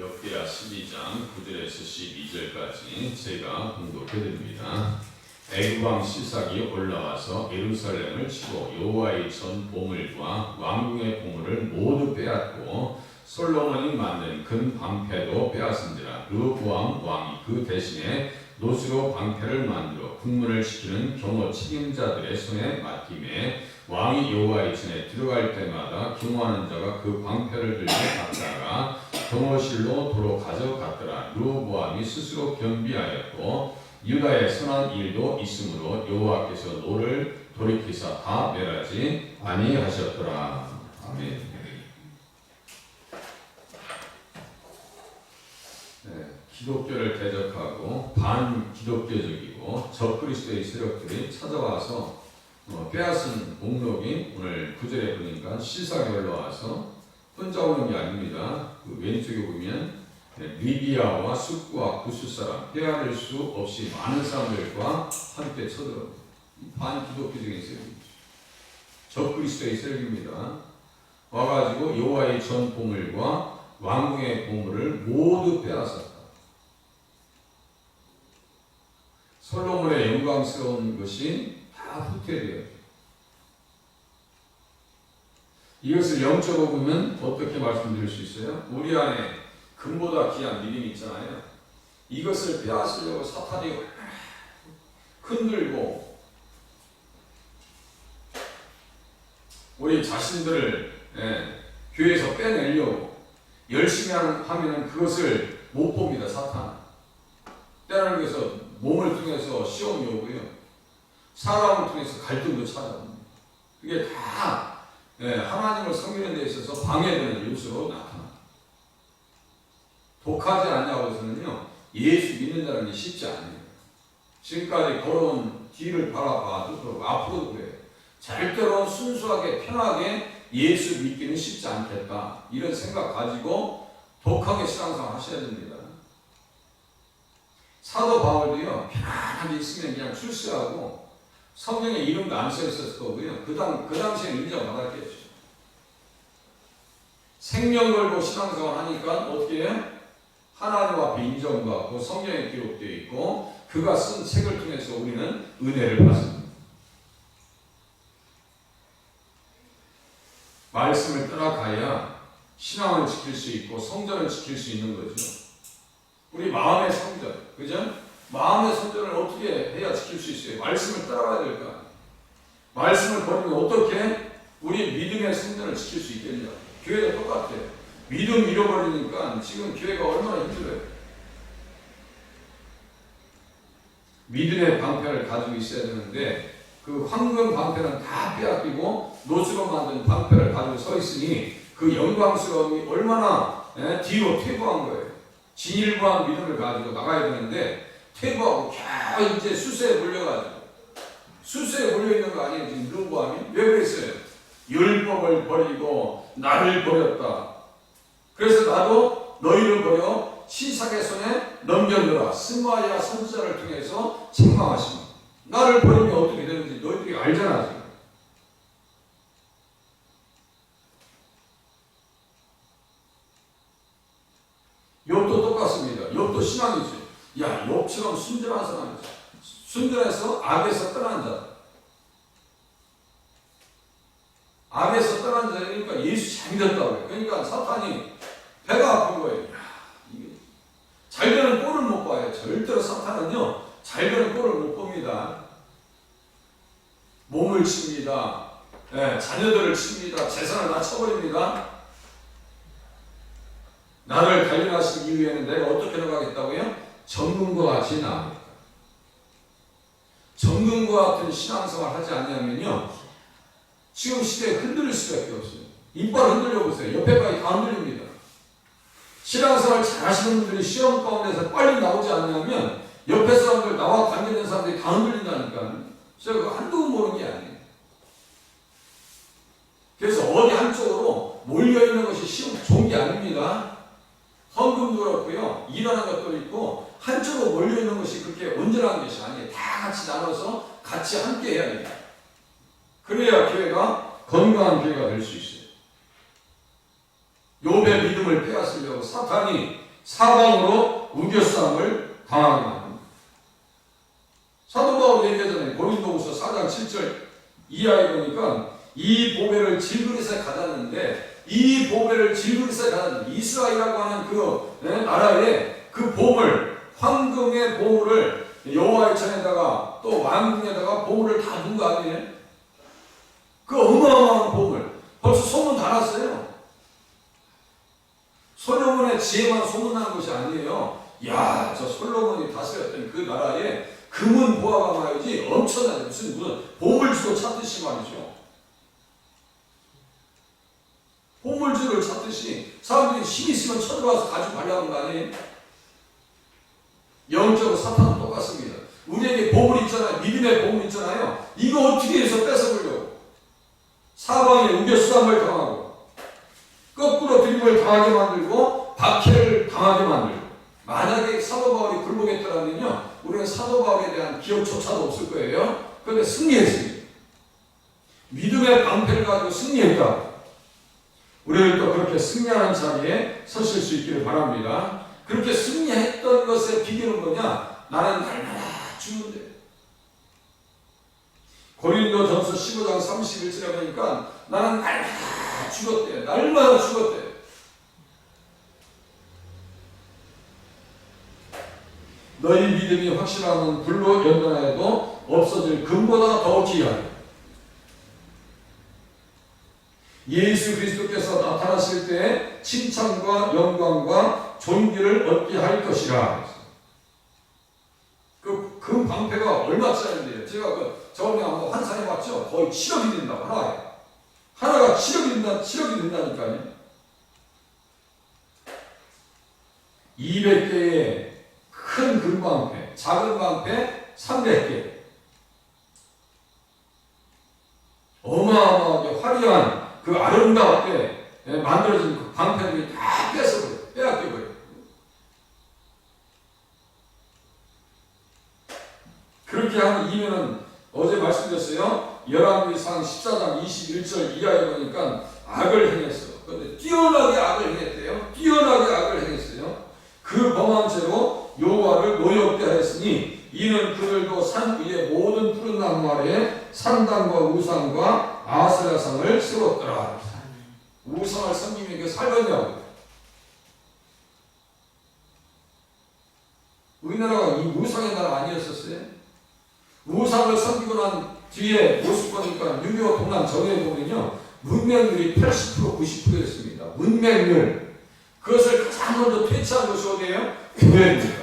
역대하 12장 9절에서 12절까지 제가 공독해드립니다. 애굽왕 시삭이 올라와서 예루살렘을 치고 여호와의 전 보물과 왕궁의 보물을 모두 빼앗고 솔로몬이 만든 금 방패도 빼앗은지라. 르호보암 왕이 그 대신에 노스로 방패를 만들어 국문을 지키는 경호 책임자들의 손에 맡김에 왕이 여호와의 전에 들어갈 때마다 경호하는 자가 그 방패를 들고 갔다가 경호실로 도로 가져갔더라. 르호보암이 스스로 겸비하였고 유다의 선한 일도 있으므로 여호와께서 노를 돌이키사 다 멸하지 아니하셨더라. 아멘. 기독교를 대적하고 반기독교적이고 적그리스도의 세력들이 찾아와서 빼앗은 목록이 오늘 9절에 보니까 시삭이 올라와서 혼자 오는 게 아닙니다. 그 왼쪽에 보면 리비아와 숙부와 구스 사람 헤아릴 수 없이 많은 사람들과 함께 쳐들어옵니다. 반기독교적인 세력입니다. 적그리스도의 세력입니다. 와가지고 여호와의 전 보물과 왕궁의 보물을 모두 빼앗았다. 솔로몬의 영광스러운 것이 다 후퇴되었다. 이것을 영적으로 보면 어떻게 말씀드릴 수 있어요? 우리 안에 금보다 귀한 믿음이 있잖아요. 이것을 빼앗으려고 사탄이 흔들고 우리 자신들을 교회에서 빼내려고 열심히 하면 그것을 못 봅니다. 사탄. 때는 그래서 몸을 통해서 시험이 오고요. 사람을 통해서 갈등도 찾아옵니다. 그게 다 하나님을 섬기는 데 있어서 방해되는 요소로 나타납니다. 독하지 않냐고 해서는요. 예수 믿는 자는 게 쉽지 않아요. 지금까지 걸어온 뒤를 바라봐도 그렇고 앞으로도 그래요. 절대로 순수하게 편하게 예수 믿기는 쉽지 않겠다. 이런 생각 가지고 독하게 신앙생활 하셔야 됩니다. 사도 바울도요. 편안하게 있으면 그냥 출세하고 성령의 이름도 안 써있었을 거고요. 그 당시에 인정받았겠죠. 생명 걸고 신앙생활 하니까 어떻게 해요? 하나님 앞에 인정받고 성경에 기록되어 있고 그가 쓴 책을 통해서 우리는 은혜를 받습니다. 말씀을 따라가야 신앙을 지킬 수 있고 성전을 지킬 수 있는 거죠. 우리 마음의 성전, 그죠? 마음의 성전을 어떻게 해야 지킬 수 있어요? 말씀을 따라가야 될 거 아니에요. 말씀을 버리면 어떻게 우리 믿음의 성전을 지킬 수 있겠냐? 교회도 똑같아요. 믿음 잃어버리니까 지금 교회가 얼마나 힘들어요. 믿음의 방패를 가지고 있어야 되는데 그 황금 방패는 다 빼앗기고 노수로 만든 방패를 가지고 서 있으니 그 영광스러움이 얼마나 뒤로 퇴보한 거예요. 진일보한 믿음을 가지고 나가야 되는데 퇴보하고 겨우 이제 수세에 몰려가지고 수세에 몰려있는 거 아니에요. 지금 르호보암이 왜 그랬어요? 율법을 버리고 나를 버렸다. 그래서 나도 너희를 버려 시삭의 손에 넘겨주라. 스마야 선지자를 통해서 책망하십니다. 나를 버리면 어떻게 되는지 너희들이 알잖아. 지금. 욥도 똑같습니다. 욥도 신앙이죠. 야, 욥처럼 순전한 사람이죠. 순전해서 악에서 떠난 자. 악에서 떠난 자니까 예수 잘 믿었다고요. 그러니까 사탄이 배가 아픈 거예요. 이게 잘 되는 꼴을 못 봐요. 절대로 사탄은요. 잘 되는 꼴을 못 봅니다. 몸을 칩니다. 자녀들을 칩니다. 재산을 다 쳐버립니다. 나를 단련하시기 위해는 내가 어떻게 나가겠다고요? 정금과 같이 나갑니다. 정금과 같은 신앙생활 하지 않냐면요. 지금 시대에 흔들릴 수밖에 없어요. 이빨 흔들려 보세요. 옆에까지 다 흔들립니다. 신앙생활 잘 하시는 분들이 시험 가운데서 빨리 나오지 않냐면 옆에 사람들, 나와 관계된 사람들이 다 흔들린다니까. 제가 한두 번 보는 게 아니에요. 그래서 어디 한쪽으로 몰려있는 것이 좋은 게 아닙니다. 헌금도 그렇고요. 일하는 것도 있고 한쪽으로 몰려있는 것이 그렇게 온전한 것이 아니에요. 다 같이 나눠서 같이 함께 해야 됩니다. 그래야 교회가 건강한 교회가 될 수 있어요. 욥의 믿음을 빼앗으려고 사탄이 사방으로 우겨싸움을 당하게 만듭니다. 사도 바울이 얘기하잖아요. 고린도후서 4장 7절 이하에 보니까 이 보배를 질그릇에 가졌는데 이 보배를 질그릇에 가졌는데 이스라엘이라고 하는 그 나라에 그 보물, 황금의 보물을 여호와의 전에다가 또 왕궁에다가 보물을 다 넣은 거 아니에요? 그 어마어마한 보물 벌써 소문 다 났어요. 솔로몬의 지혜만 소문난 것이 아니에요. 야, 저 솔로몬이 다스렸던 그 나라에 금은 보화가 말이지 엄청나게 무슨 보물주로 찾듯이 말이죠. 보물주를 찾듯이 사람들이 힘 있으면 쳐들어와서 가지고 가려는 거 아니에요? 영적으로 사탄은 똑같습니다. 우리에게 보물 있잖아요. 믿음의 보물 있잖아요. 이거 어떻게 해서 뺏어보려고 사방에 우겨싸움을 당하고 거꾸로 드림을 당하게 만들고 박해를 당하게 만들고 만약에 사도 바울이 굴복했더라면요 우리는 사도 바울에 대한 기억조차도 없을 거예요. 그런데 승리했습니다. 믿음의 방패를 가지고 승리했다. 우리를 또 그렇게 승리하는 자리에 서실 수 있기를 바랍니다. 그렇게 승리했던 것의 비결은 뭐냐? 나는 날마다 죽는데. 고린도전서 15장 31절에 보니까 나는 날마다 죽었대. 날마다 죽었대. 너희 믿음이 확실하면 불로 연단하여도 없어질 금보다 더 귀하다. 예수 그리스도께서 나타나실 때 칭찬과 영광과 존귀를 얻게 할 것이라. 그 방패가 얼마짜리인데요? 제가 저번에 한번 환산해봤죠. 거의 7억이 된다고 하나가 7억이 된다니까요. 200개의 큰 금방패, 작은 방패 300개. 어마어마하게 화려한 그 아름답게 만들어진 그 방패들이 다 빼앗겨버려. 그렇게 하는 이유는 어제 말씀드렸어요. 열왕기상 14장 21절 이하에 보니까 악을 행했어. 그런데 뛰어나게 악을 행했대요. 뛰어나게 악을 행했어요. 그 범한 채로 여호와를 노엽게 하였으니 이는 그들도 산 위에 모든 푸른 나무 아래에 산당과 우상과 아세라상을 세웠더라. 우상을 섬기면 이게 살겠냐고. 우리나라가 이 우상의 나라 아니었었어요? 우상을 섬기고 난 뒤에 모습 보니까 6.25 동남 전에 보면요 문맹률이 80% 90%였습니다. 문맹률. 그것을 가장 먼저 퇴치한 것이 어디예요? 교회입니다.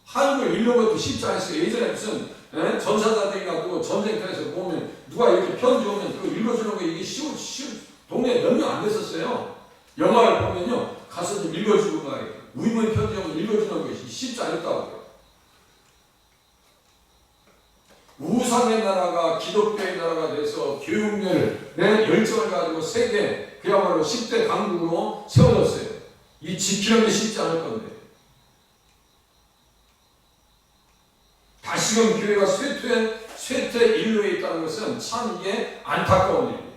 한국을 읽는 것도 쉽지 않았어요. 예전에 무슨 전사자들이나 전쟁터에서 보면 누가 이렇게 편지 오면 그거 읽어주는 거 이게 쉬운 동네에 몇 명 안 됐었어요. 영화를 보면요 가서 좀 읽어주고 막 우이문 편지 오면 읽어주는 것이 쉽지 않았다고요. 우상의 나라가 기독교의 나라가 돼서 교육열 열정을 가지고 세계 그야말로 10대 강국으로 세워졌어요. 이 지키는 게 쉽지 않을 건데 다시금 교회가 쇠퇴 인류에 있다는 것은 참 이게 안타까운 일입니다.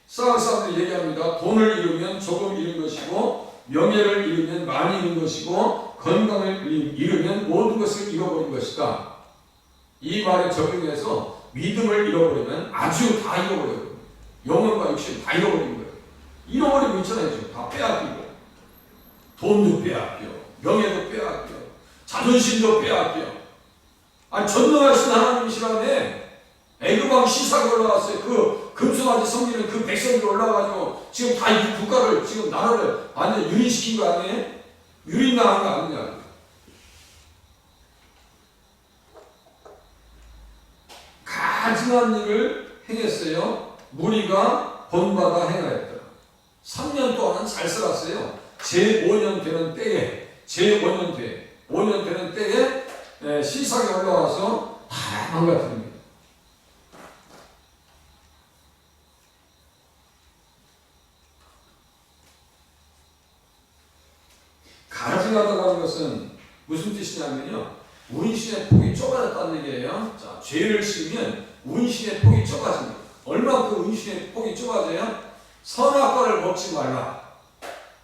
사람들이 얘기합니다. 돈을 잃으면 조금 잃은 것이고 명예를 잃으면 많이 잃은 것이고 건강을 잃으면 모든 것을 잃어버린 것이다. 이 말에 적용해서 믿음을 잃어버리면 아주 다 잃어버려요. 영혼과 육신 다 잃어버린 거예요. 잃어버리고 있잖아요. 지금 다 빼앗기고 돈도 빼앗겨 명예도 빼앗겨 자존심도 빼앗겨. 아니 전능하신 하나님이시라네. 애굽왕 시삭이 올라왔어요. 그 금송아지 섬기는 그 백성들이 올라와가지고 지금 다 이 국가를 지금 나라를 완전 유린시킨 거 아니에요? 유린당한 거 아니냐. 가증한 일을 행했어요. 무리가 본받아 행하였다. 3년 동안은 잘 살았어요. 제5년 되는 때에 5년 되는 때에 시삭이 올라와서 다 망가뜨립니다. 가증하다고 하는 것은 무슨 뜻이냐면요. 운신의 폭이 좁아졌다는 얘기예요. 자, 죄를 지으면 운신의 폭이 좁아집니다. 얼마큼 운신의 폭이 좁아져요? 선악과를 먹지 말라.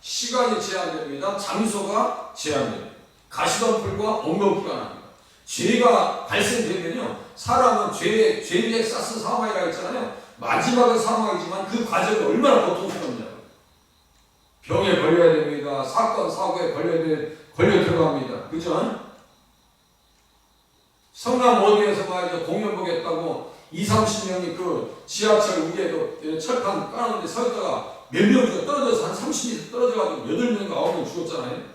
시간이 제한됩니다. 장소가 제한됩니다. 가시덤불과 엉겅퀴가 납니다. 죄가 발생되면요, 사람은 죄에 쌌은 사망이라고 했잖아요. 마지막은 사망이지만 그 과정이 얼마나 고통스럽냐. 병에 걸려야 됩니다. 사건 사고에 걸려 들어갑니다. 그죠? 성남 어디에서 말이죠, 공연 보겠다고 20-30명이 그 지하철 위에 철판 까는데 서 있다가 몇 명이 떨어져서 한 30m 떨어져가지고 8명인가 9명 죽었잖아요.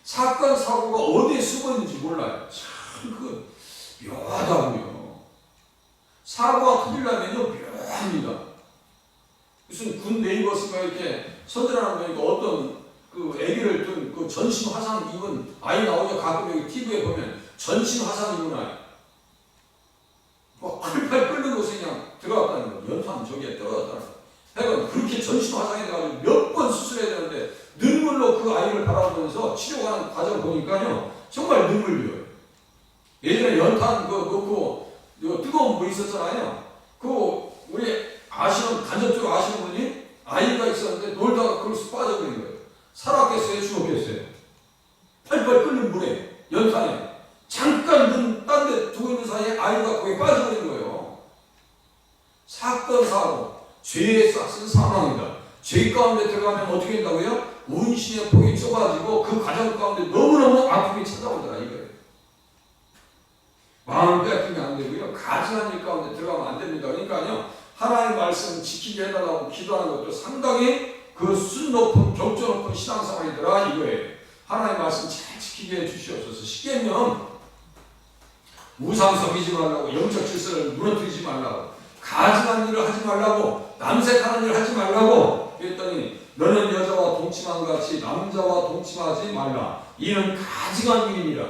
사건 사고가 어디에 숨어 있는지 몰라요. 참 묘하다고요. 사고가 터지려면요, 묘합니다. 무슨 군 네이버스가 이렇게 선전하는 거니까 어떤 그 애기를 둔 그 전신 화상 입은 아이 나오죠. 가끔 여기 TV에 보면 전신 화상 입은 아이. 뭐 팔팔 끓는 곳에 그냥 들어갔다는 거. 연탄 저기에 떨어졌다는 거. 하여간 그렇게 전신 화상이 돼가지고 몇 번 수술해야 되는데 눈물로 그 아이를 바라보면서 치료하는 과정을 보니까요, 정말 눈물이에요. 예전에 연탄 넣고 뜨거운 물 있었잖아요. 우리 아시는 간접적으로 아시는 분이 아이가 있었는데 놀다가 거기서 빠져버린 거예요. 살았겠어요? 죽었겠어요? 팔팔 끓는 물에 연탄에 잠깐 눈 딴 데 두고 있는 사이에 아이가 거기에 빠져버린 거예요. 사건 사고 죄에 싹쓴 사망이다. 죄 가운데 들어가면 어떻게 된다고요? 운신의 폭이 좁아지고 그 과정 가운데 너무너무 아픔이 찾아오더라 이거예요. 마음 빼앗기면 안 되고요. 가증한 일 가운데 들어가면 안 됩니다. 그러니까요, 하나님의 말씀 지키게 해달라고 기도하는 것도 상당히 그 순 높은 경조 높은 신앙생활이더라 이거예요. 하나님의 말씀 잘 지키게 해주시옵소서. 십계명 우상 섬기지 말라고, 영적 질서를 무너뜨리지 말라고, 가증한 일을 하지 말라고, 남색하는 일을 하지 말라고 그랬더니 너는 여자와 동침한 같이 남자와 동침하지 말라. 이는 가증한 일이니라.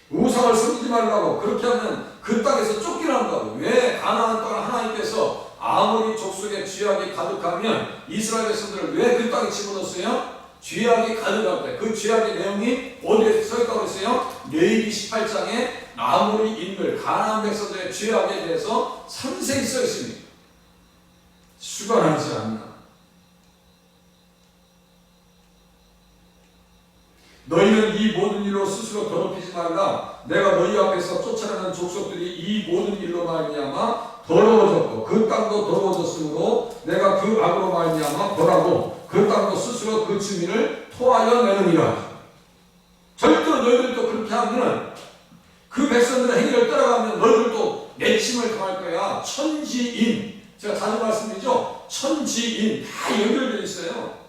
우상을 섬기지 말라고. 그렇게 하면 그 땅에서 쫓겨난다고. 왜? 가나안 땅을 하나님께서 아무리 족속에 죄악이 가득하면 이스라엘 백성들을 왜 그 땅에 집어넣었어요? 죄악이 가득할 때. 그 죄악의 내용이 어디에 써있다고 했어요? 레위기 18장에 아무리 인물 가나안 백성들의 죄악에 대해서 상세히 써있습니다. 수반하지 않나. 너희는 이 모든 일로 스스로 더럽히지 말라. 내가 너희 앞에서 쫓아내는 족속들이 이 모든 일로 말미암아 더러워졌고 그 땅도 더러워졌으므로 내가 그 악으로 말미암아 벌하고 그 땅도 스스로 그 주민을 토하여 내느니라. 절대로 너희들도 그렇게 하면 그 백성들의 행위를 따라가면 너희들도 내침을 당할 거야. 천지인, 제가 자주 말씀드리죠. 천지인 다 연결되어 있어요.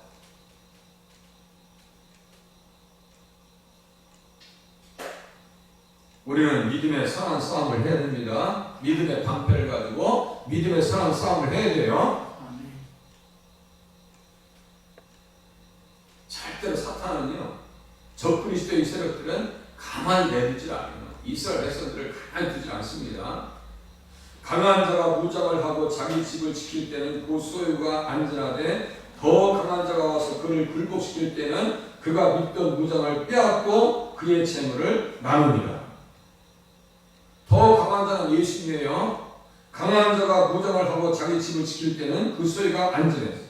우리는 믿음의 선한 싸움을 해야 됩니다. 믿음의 방패를 가지고 믿음의 선한 싸움을 해야 돼요. 절대로 사탄은요, 적그리스도의 세력들은 가만히 내두질 않아요. 이스라엘 백성들을 가만히 두지 않습니다. 강한 자가 무장을 하고 자기 집을 지킬 때는 그 소유가 안전하되 더 강한 자가 와서 그를 굴복시킬 때는 그가 믿던 무장을 빼앗고 그의 재물을 나눕니다. 더 강한 자는 예수님이에요. 강한 자가 무장을 하고 자기 집을 지킬 때는 그 소유가 안전해요.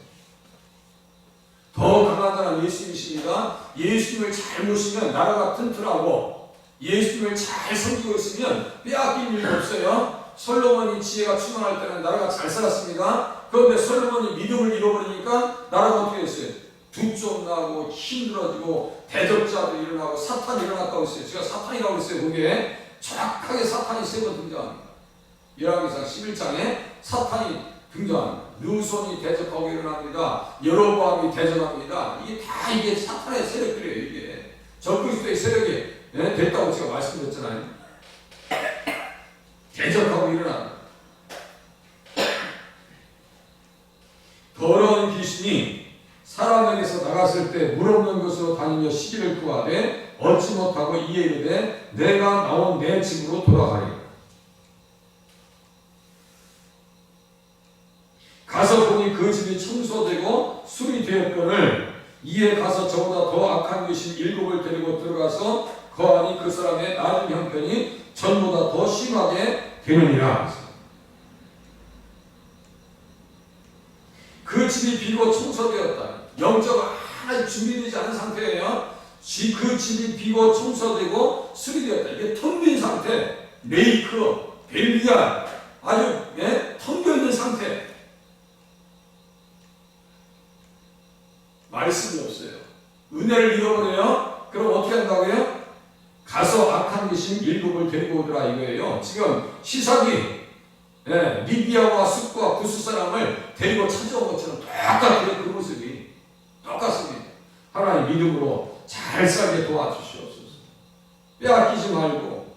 더 강한 자는 예수님이십니다. 예수님을 잘 모시면 나라가 튼튼하고 예수님을 잘 섬기고 있으면 빼앗길 일이 없어요. 솔로몬이 지혜가 충만할 때는 나라가 잘 살았습니다. 그런데 솔로몬이 믿음을 잃어버리니까 나라가 어떻게 됐어요? 두쪽 나고 힘들어지고 대적자들이 일어나고 사탄이 일어났다고 했어요. 제가 사탄이라고 했어요. 그게 정확하게 사탄이 세 번 등장합니다. 열왕기상 11장에 사탄이 등장합니다. 르손이 대적하고 일어납니다. 여로보암이 대적합니다. 이게 사탄의 세력들이에요. 이게 적그리스도의 세력이 됐다고 제가 말씀드렸잖아요. 대적하고 일어납니다. 더러운 귀신이 사람에게서 나갔을 때 물 없는 곳으로 다니며 시기를 구하되 얻지 못하고 이에 이르되 내가 나온 내 집으로 돌아가리라. 가서 보니 그 집이 청소되고 술이 되었거늘 이에 가서 저보다 더 악한 귀신 7을 데리고 들어가서 거하니 그 사람의 나중 형편이 전보다 더 심하게 되느니라. 그 집이 비고 청소되었다. 영적 하나 준비되지 않은 상태예요. 그 집이 비고 청소되고 수리되었다. 이게 텅 빈 상태. 레이크, 벨리아 아주 텅 비어 있는 상태. 말씀이 없어요. 은혜를 잃어버려요. 그럼 어떻게 한다고요? 가서 악한 귀신 일곱을 데리고 오더라 이거예요. 지금 시삭이 리비아와 숲과 구스 사람을 데리고 찾아온 것처럼 똑같아요. 그 모습이 똑같습니다. 하나님 믿음으로 잘 살게 도와주시옵소서. 빼앗기지 말고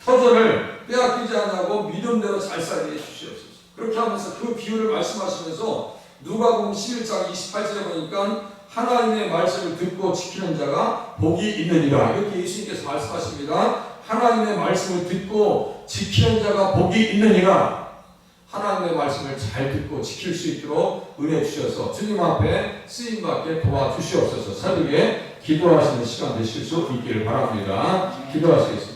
터전을 빼앗기지 않고 믿음대로 잘 살게 해주시옵소서. 그렇게 하면서 그 비유를 말씀하시면서 누가복음 11장 28절에 보니까 하나님의 말씀을 듣고 지키는 자가 복이 있느니라 이렇게 예수님께서 말씀하십니다. 하나님의 말씀을 듣고 지키는 자가 복이 있느니라. 하나님의 말씀을 잘 듣고 지킬 수 있도록 은혜 주셔서 주님 앞에 쓰임받게 도와주시옵소서. 새벽에 기도하시는 시간 되실 수 있기를 바랍니다. 기도하시겠습니다.